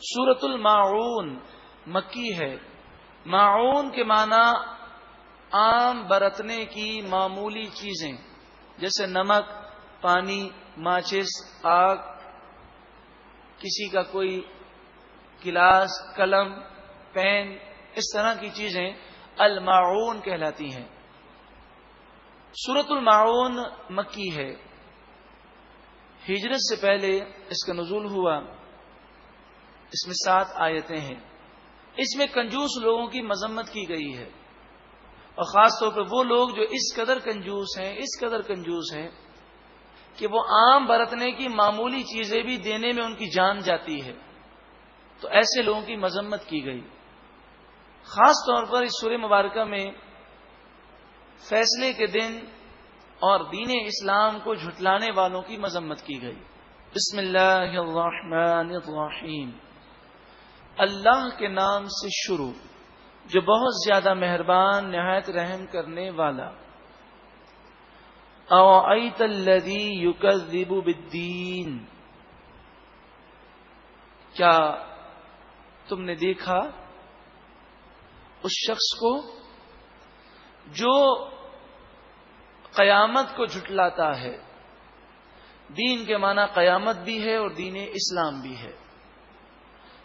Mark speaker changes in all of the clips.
Speaker 1: سورۃ الماعون مکی ہے۔ معون کے معنی عام برتنے کی معمولی چیزیں، جیسے نمک، پانی، ماچس، آگ، کسی کا کوئی گلاس، قلم، پین، اس طرح کی چیزیں الماعون کہلاتی ہیں۔ سورۃ الماعون مکی ہے، ہجرت سے پہلے اس کا نزول ہوا۔ اس میں 7 آیتیں ہیں۔ اس میں کنجوس لوگوں کی مذمت کی گئی ہے، اور خاص طور پر وہ لوگ جو اس قدر کنجوس ہیں کہ وہ عام برتنے کی معمولی چیزیں بھی دینے میں ان کی جان جاتی ہے، تو ایسے لوگوں کی مذمت کی گئی۔ خاص طور پر اس سورہ مبارکہ میں فیصلے کے دن اور دین اسلام کو جھٹلانے والوں کی مذمت کی گئی۔ بسم اللہ الرحمن الرحیم، اللہ کے نام سے شروع جو بہت زیادہ مہربان نہایت رحم کرنے والا۔ اَوَرَأَيْتَ الَّذِي يُكَذِّبُ بِالدِّينِ، کیا تم نے دیکھا اس شخص کو جو قیامت کو جھٹلاتا ہے؟ دین کے معنی قیامت بھی ہے اور دین اسلام بھی ہے۔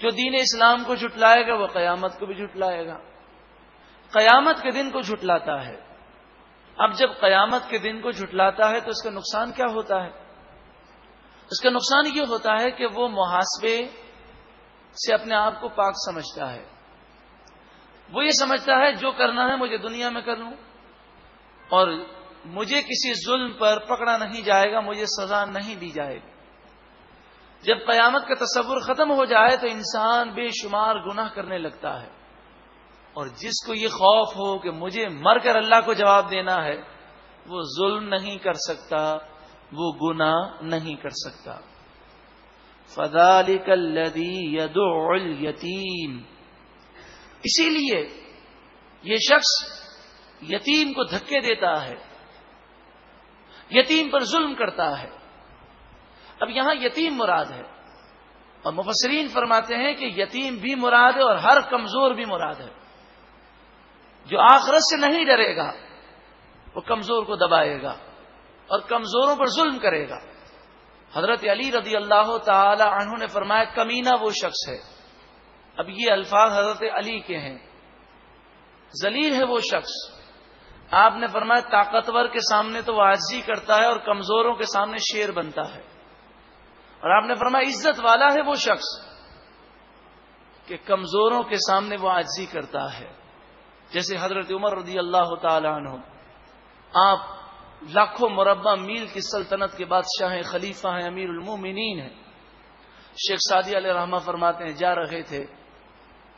Speaker 1: جو دین اسلام کو جھٹلائے گا وہ قیامت کو بھی جھٹلائے گا، قیامت کے دن کو جھٹلاتا ہے۔ اب جب قیامت کے دن کو جھٹلاتا ہے تو اس کا نقصان کیا ہوتا ہے؟ اس کا نقصان یہ ہوتا ہے کہ وہ محاسبے سے اپنے آپ کو پاک سمجھتا ہے۔ وہ یہ سمجھتا ہے جو کرنا ہے مجھے دنیا میں کر لوں، اور مجھے کسی ظلم پر پکڑا نہیں جائے گا، مجھے سزا نہیں دی جائے گی۔ جب قیامت کا تصور ختم ہو جائے تو انسان بے شمار گناہ کرنے لگتا ہے، اور جس کو یہ خوف ہو کہ مجھے مر کر اللہ کو جواب دینا ہے، وہ ظلم نہیں کر سکتا، وہ گناہ نہیں کر سکتا۔ فَذَلِكَ الَّذِي يَدُعُّ الْيَتِيمَ، اسی لیے یہ شخص یتیم کو دھکے دیتا ہے، یتیم پر ظلم کرتا ہے۔ اب یہاں یتیم مراد ہے، اور مفسرین فرماتے ہیں کہ یتیم بھی مراد ہے اور ہر کمزور بھی مراد ہے۔ جو آخرت سے نہیں ڈرے گا وہ کمزور کو دبائے گا اور کمزوروں پر ظلم کرے گا۔ حضرت علی رضی اللہ تعالی عنہ نے فرمایا کمینہ وہ شخص ہے۔ اب یہ الفاظ حضرت علی کے ہیں۔ ذلیل ہے وہ شخص، آپ نے فرمایا طاقتور کے سامنے تو وہ عاجزی کرتا ہے اور کمزوروں کے سامنے شیر بنتا ہے، اور آپ نے فرمایا عزت والا ہے وہ شخص کہ کمزوروں کے سامنے وہ عاجزی کرتا ہے۔ جیسے حضرت عمر رضی اللہ تعالی عنہ، آپ لاکھوں مربع میل کی سلطنت کے بادشاہ ہیں، خلیفہ ہیں، امیر المومنین ہیں۔ شیخ سعدی علیہ رحمہ فرماتے ہیں جا رہے تھے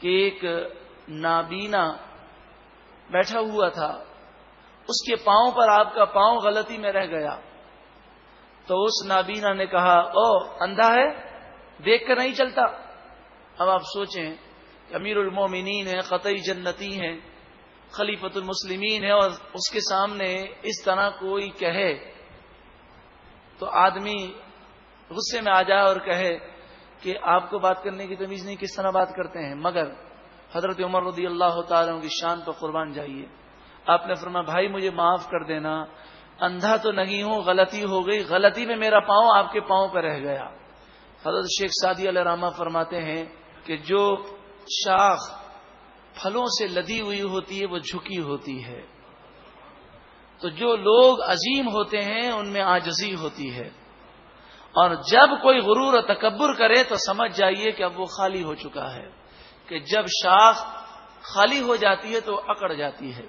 Speaker 1: کہ ایک نابینا بیٹھا ہوا تھا، اس کے پاؤں پر آپ کا پاؤں غلطی میں رہ گیا، تو اس نابینا نے کہا او اندھا ہے، دیکھ کر نہیں چلتا۔ اب آپ سوچیں کہ امیر المومنین ہیں، قطعی جنتی ہیں، خلیفۃ المسلمین ہے، اور اس کے سامنے اس طرح کوئی کہے تو آدمی غصے میں آ جائے اور کہے کہ آپ کو بات کرنے کی تمیز نہیں، کس طرح بات کرتے ہیں۔ مگر حضرت عمر رضی اللہ تعالیٰ عنہ کی شان پر قربان جائیے، آپ نے فرمایا بھائی مجھے معاف کر دینا، اندھا تو نہیں ہوں، غلطی ہو گئی، غلطی میں میرا پاؤں آپ کے پاؤں پر رہ گیا۔ حضرت شیخ سعدی علیہ رحمہ فرماتے ہیں کہ جو شاخ پھلوں سے لدی ہوئی ہوتی ہے وہ جھکی ہوتی ہے، تو جو لوگ عظیم ہوتے ہیں ان میں عاجزی ہوتی ہے، اور جب کوئی غرور و تکبر کرے تو سمجھ جائیے کہ اب وہ خالی ہو چکا ہے، کہ جب شاخ خالی ہو جاتی ہے تو اکڑ جاتی ہے۔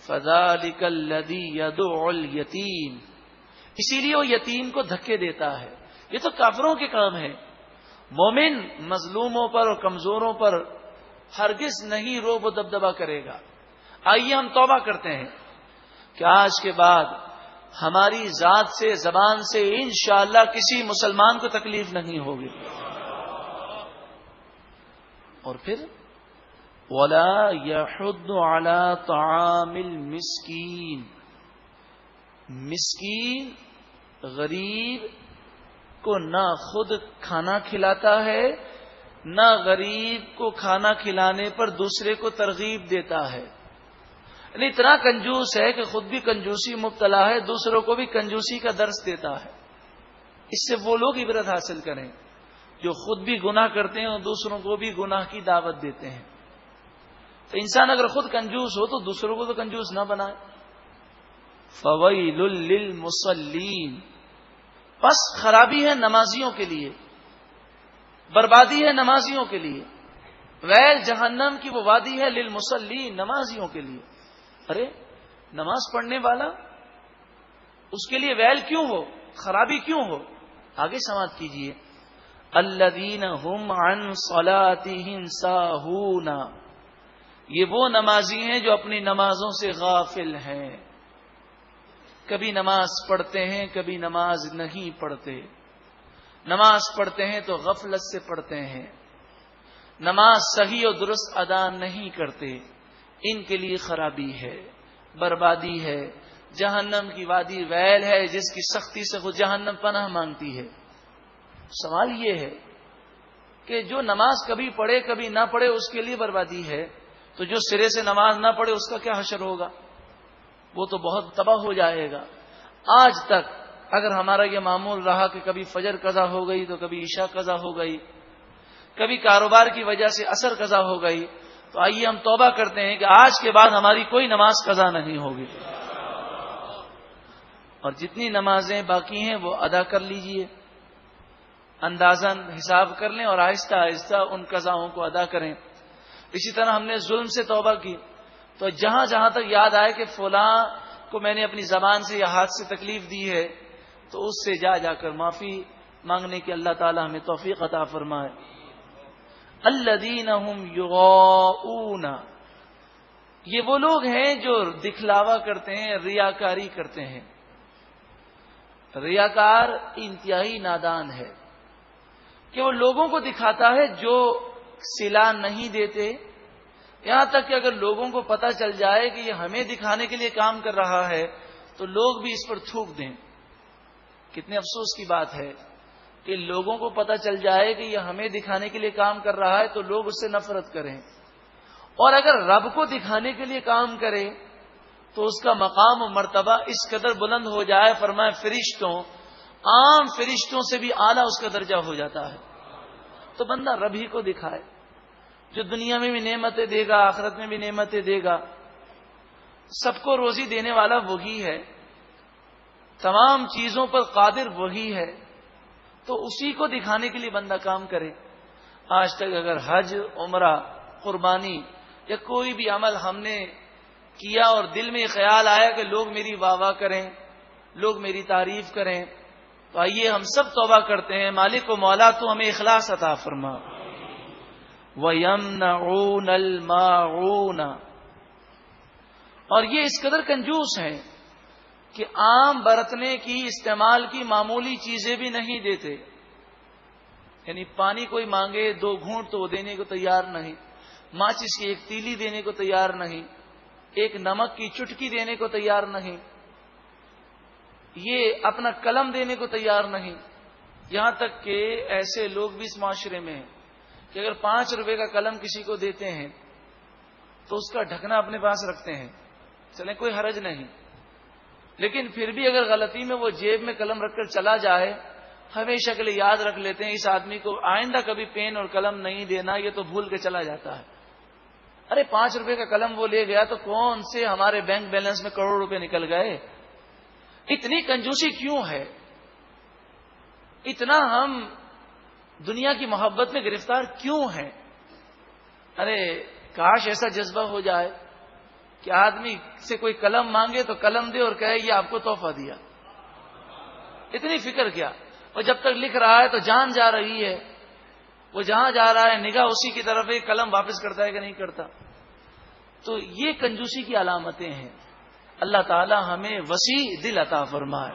Speaker 1: فَذَلِكَ الَّذِي يَدُعُّ الْيَتِيمَ، اسی لیے وہ یتیم کو دھکے دیتا ہے۔ یہ تو کافروں کے کام ہے۔ مومن مظلوموں پر اور کمزوروں پر ہرگز نہیں روب و دبدبا کرے گا۔ آئیے ہم توبہ کرتے ہیں کہ آج کے بعد ہماری ذات سے، زبان سے انشاءاللہ کسی مسلمان کو تکلیف نہیں ہوگی۔ اور پھر وَلَا يَحُضُّ عَلَى طَعَامِ الْمِسْكِينِ، مسکین غریب کو نہ خود کھانا کھلاتا ہے نہ غریب کو کھانا کھلانے پر دوسرے کو ترغیب دیتا ہے. یعنی اتنا کنجوس ہے کہ خود بھی کنجوسی مبتلا ہے, دوسروں کو بھی کنجوسی کا درس دیتا ہے. اس سے وہ لوگ عبرت حاصل کریں جو خود بھی گناہ کرتے ہیں اور دوسروں کو بھی گناہ کی دعوت دیتے ہیں. تو انسان اگر خود کنجوس ہو تو دوسروں کو تو کنجوس نہ بنائے. فویل للمصلین, پس خرابی ہے نمازیوں کے لیے, بربادی ہے نمازیوں کے لیے. ویل جہنم کی وہ وادی ہے للمصلین, نمازیوں کے لیے. ارے نماز پڑھنے والا, اس کے لیے ویل کیوں ہو, خرابی کیوں ہو؟ آگے سماعت کیجئے. الذین هم عن صلاتهم ساہون, یہ وہ نمازی ہیں جو اپنی نمازوں سے غافل ہیں. کبھی نماز پڑھتے ہیں کبھی نماز نہیں پڑھتے. نماز پڑھتے ہیں تو غفلت سے پڑھتے ہیں, نماز صحیح اور درست ادا نہیں کرتے. ان کے لیے خرابی ہے, بربادی ہے, جہنم کی وادی ویل ہے جس کی سختی سے خود جہنم پناہ مانگتی ہے. سوال یہ ہے کہ جو نماز کبھی پڑھے کبھی نہ پڑھے اس کے لیے بربادی ہے, تو جو سرے سے نماز نہ پڑھے اس کا کیا حشر ہوگا؟ وہ تو بہت تباہ ہو جائے گا. آج تک اگر ہمارا یہ معمول رہا کہ کبھی فجر قضا ہو گئی تو کبھی عشاء قضا ہو گئی, کبھی کاروبار کی وجہ سے عصر قضا ہو گئی, تو آئیے ہم توبہ کرتے ہیں کہ آج کے بعد ہماری کوئی نماز قضا نہیں ہوگی. اور جتنی نمازیں باقی ہیں وہ ادا کر لیجئے, اندازاً حساب کر لیں اور آہستہ آہستہ ان قضاؤں کو ادا کریں. اسی طرح ہم نے ظلم سے توبہ کی, تو جہاں جہاں تک یاد آئے کہ فلاں کو میں نے اپنی زبان سے یا ہاتھ سے تکلیف دی ہے, تو اس سے جا کر معافی مانگنے کی اللہ تعالی ہمیں توفیق عطا فرمائے. الذین هم یراؤون, یہ وہ لوگ ہیں جو دکھلاوا کرتے ہیں, ریاکاری کرتے ہیں. ریاکار انتہائی نادان ہے کہ وہ لوگوں کو دکھاتا ہے جو صلہ نہیں دیتے, یہاں تک کہ اگر لوگوں کو پتہ چل جائے کہ یہ ہمیں دکھانے کے لیے کام کر رہا ہے تو لوگ بھی اس پر تھوک دیں. کتنے افسوس کی بات ہے کہ لوگوں کو پتہ چل جائے کہ یہ ہمیں دکھانے کے لیے کام کر رہا ہے تو لوگ اس سے نفرت کریں, اور اگر رب کو دکھانے کے لیے کام کرے تو اس کا مقام و مرتبہ اس قدر بلند ہو جائے, فرمائے فرشتوں, عام فرشتوں سے بھی اعلیٰ اس کا درجہ ہو جاتا ہے. تو بندہ رب ہی کو دکھائے جو دنیا میں بھی نعمتیں دے گا, آخرت میں بھی نعمتیں دے گا. سب کو روزی دینے والا وہی ہے, تمام چیزوں پر قادر وہی ہے, تو اسی کو دکھانے کے لیے بندہ کام کرے. آج تک اگر حج, عمرہ, قربانی یا کوئی بھی عمل ہم نے کیا اور دل میں خیال آیا کہ لوگ میری واہ واہ کریں, لوگ میری تعریف کریں, تو آئیے ہم سب توبہ کرتے ہیں, مالک و مولا تو ہمیں اخلاص عطا فرما. وَيَمْنَعُونَ الْمَاعُونَ, اور یہ اس قدر کنجوس ہیں کہ عام برتنے کی, استعمال کی معمولی چیزیں بھی نہیں دیتے. یعنی پانی کوئی مانگے 2 گھونٹ تو وہ دینے کو تیار نہیں, ماچس کی 1 تیلی دینے کو تیار نہیں, 1 نمک کی چٹکی دینے کو تیار نہیں, یہ اپنا قلم دینے کو تیار نہیں. یہاں تک کہ ایسے لوگ بھی اس معاشرے میں ہیں کہ اگر 5 روپے کا قلم کسی کو دیتے ہیں تو اس کا ڈھکنا اپنے پاس رکھتے ہیں, چلیں کوئی حرج نہیں, لیکن پھر بھی اگر غلطی میں وہ جیب میں قلم رکھ کر چلا جائے, ہمیشہ کے لیے یاد رکھ لیتے ہیں اس آدمی کو آئندہ کبھی پین اور قلم نہیں دینا, یہ تو بھول کے چلا جاتا ہے. ارے 5 روپے کا قلم وہ لے گیا تو کون سے ہمارے بینک بیلنس میں کروڑ روپے نکل گئے. اتنی کنجوسی کیوں ہے؟ اتنا ہم دنیا کی محبت میں گرفتار کیوں ہیں؟ ارے کاش ایسا جذبہ ہو جائے کہ آدمی سے کوئی قلم مانگے تو قلم دے اور کہے یہ آپ کو تحفہ دیا. اتنی فکر کیا؟ اور جب تک لکھ رہا ہے تو جان جا رہی ہے, وہ جہاں جا رہا ہے نگاہ اسی کی طرف ہے, قلم واپس کرتا ہے کہ نہیں کرتا. تو یہ کنجوسی کی علامتیں ہیں. اللہ تعالی ہمیں وسیع دل عطا فرمائے,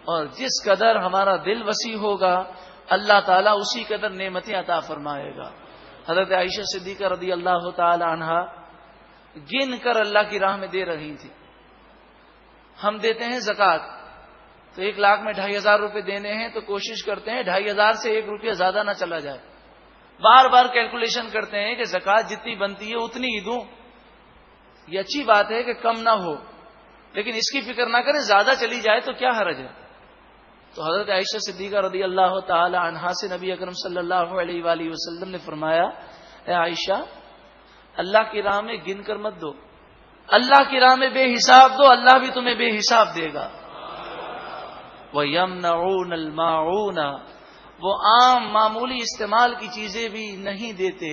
Speaker 1: اور جس قدر ہمارا دل وسیع ہوگا اللہ تعالیٰ اسی قدر نعمتیں عطا فرمائے گا. حضرت عائشہ صدیقہ رضی اللہ تعالی عنہا گن کر اللہ کی راہ میں دے رہی تھی. ہم دیتے ہیں زکوٰۃ, تو 1 لاکھ میں 2,500 روپے دینے ہیں تو کوشش کرتے ہیں 2,500 سے 1 روپیہ زیادہ نہ چلا جائے. بار بار کیلکولیشن کرتے ہیں کہ زکوٰۃ جتنی بنتی ہے اتنی ہی دوں. یہ اچھی بات ہے کہ کم نہ ہو، لیکن اس کی فکر نہ کریں زیادہ چلی جائے تو کیا حرج ہے. تو حضرت عائشہ صدیقہ رضی اللہ تعالی عنہا سے نبی اکرم صلی اللہ علیہ وآلہ وسلم نے فرمایا، اے عائشہ، اللہ کی راہ میں گن کر مت دو، اللہ کی راہ میں بے حساب دو، اللہ بھی تمہیں بے حساب دے گا. وَيَمْنَعُونَ الْمَاعُونَ، وہ عام معمولی استعمال کی چیزیں بھی نہیں دیتے.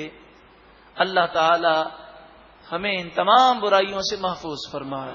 Speaker 1: اللہ تعالی ہمیں ان تمام برائیوں سے محفوظ فرمائے.